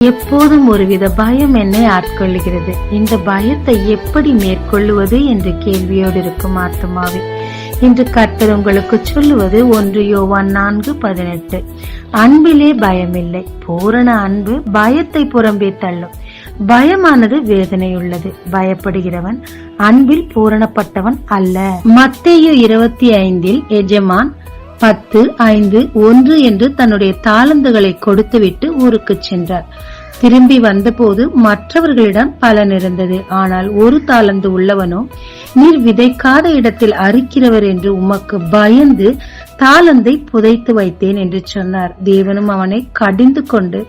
எப்போதும் ஒருவித பயம் என்னை ஆட்கொள்ளுகிறது. இந்த பயத்தை எப்படி மேற்கொள்ளுவது என்ற கேள்வியோடு இருக்கும் ஆத்துமாவே, இன்று கர்த்தர் உங்களுக்கு சொல்லுவது 1 யோவான் 4:18. அன்பிலே பயமில்லை, பூரண அன்பு பயத்தை புறம்பே தள்ளும். பயமானது வேதனையுள்ளது, பயப்படுகிறவன் அன்பில் பூரணப்பட்டவன் அல்ல. மத்தேயு 25 எஜமான் 10:5-1 என்று தன்னுடைய தாளந்துகளை கொடுத்துவிட்டு ஊருக்கு சென்றார். திரும்பி வந்தபோது மற்றவர்களிடம் பலன் இருந்தது. ஆனால் ஒரு தாளந்து உள்ளவனோ, நீர் விதைக்காத இடத்தில் அறுக்கிறவர் என்று உமக்கு பயந்து தாளந்தை புதைத்து வைத்தேன் என்று சொன்னார். தேவனும் அவனை கடிந்து கொண்டு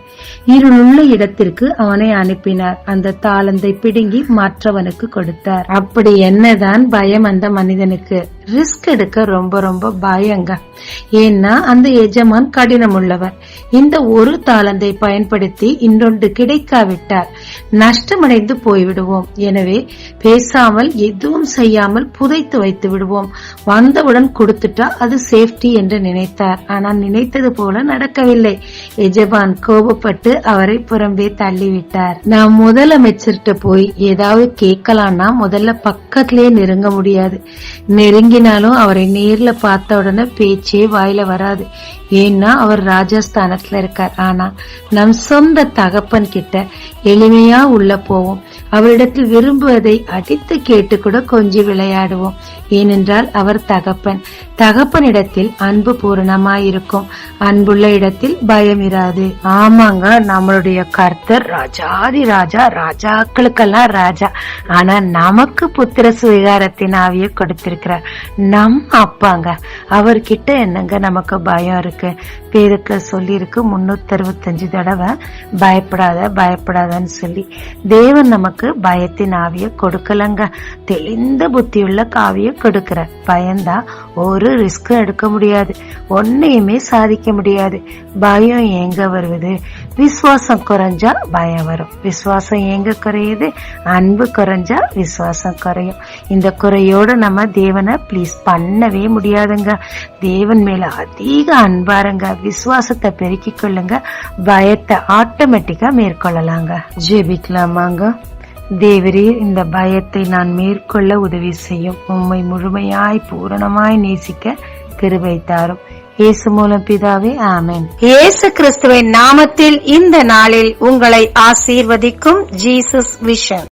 இருளுள்ள இடத்திற்கு அவனை அனுப்பினார். அந்த தாளந்தை பிடுங்கி மற்றவனுக்கு கொடுத்தார். அப்படி என்னதான் பயம் அந்த மனிதனுக்கு? ரிஸ்க் எடுக்க ரொம்ப ரொம்ப பயங்க. ஏன்னா அந்த எஜமான் கடினம் உள்ளவர். இந்த ஒரு தாளந்தை பயன்படுத்தி இன்னொன்று கிடைக்காவிட்டால் நஷ்டமடைந்து போய்விடுவோம். எனவே பேசாமல் எதுவும் செய்யாமல் புதைத்து வைத்து விடுவோம். வந்தவுடன் கொடுத்துட்டா அது சேஃப்டி என்று நினைத்தார். ஆனால் நினைத்தது போல நடக்கவில்லை. எஜமான் கோபப்பட்டு அவரை புறம்பே தள்ளிவிட்டார். நான் முதலமைச்சர்கிட்ட போய் ஏதாவது கேட்கலாம்னா முதல்ல பக்கத்திலே நெருங்க முடியாது. நெருங்கினாலும் அவரை நேர்ல பார்த்த உடனே பேச்சே வாயில வராது. ஏன்னா அவர் ராஜஸ்தானத்துல இருக்கார். ஆனா நம் சொந்த தகப்பன் கிட்ட எளிமையா உள்ள போவோம். அவரிடத்தில் விரும்புவதை அடித்து கேட்டு கூட கொஞ்சம் விளையாடுவோம். ஏனென்றால் அவர் தகப்பன். தகப்பனிடத்தில் அன்பு பூரணமாயிருக்கும். அன்புள்ள இடத்தில் பயம் இராது. ஆமாங்க, நம்மளுடைய கர்த்தர் ராஜாதி ராஜா, ராஜாக்களுக்கெல்லாம் ராஜா. ஆனா நமக்கு புத்திர சுவிகாரத்தின் ஆவியை கொடுத்திருக்கிறார். நம் அப்பாங்க. அவர்கிட்ட என்னங்க நமக்கு பயம் இருக்கு? பேருக்கு சொல்லி இருக்கு 365 தடவை பயப்படாத பயப்படாதன்னு சொல்லி. தேவன் நமக்கு பயத்தின் ஆவிய கொடுக்கலங்க, தெளிந்த புத்தியுள்ள காவிய கொடுக்கிறார். பயந்தா ஒரு ரிஸ்க் எடுக்க முடியாது, ஒன்னையுமே சாதிக்க முடியாது. பயம் எங்க வருவது? விசுவாசம் குறைஞ்சா பயம் வரும். விசுவாசம் எங்க குறையுது? அன்பு குறைஞ்சா விசுவாசம் குறையும். இந்த குறையோட நம்ம தேவனை ப்ளீஸ் பண்ணவே முடியாதுங்க. தேவன் மேல அதிக அன்பாருங்க. விசுவாசத்தை பெருக்கிக் கொள்ளுங்க. பயத்தை ஆட்டோமேட்டிக்கா மேற்கொள்ளலாங்க. ஜெபிக்கலாமாங்க. தேவரே, இந்த பயத்தை நான் மேற்கொள்ள உதவி செய்யும். உம்மை முழுமையாய் பூரணமாய் நேசிக்க கிருபை தாரும். இயேசு மூலம் பிதாவே, ஆமென். இயேசு கிறிஸ்துவின் நாமத்தில் இந்த நாளில் உங்களை ஆசீர்வதிக்கும் ஜீசஸ் விஷன்.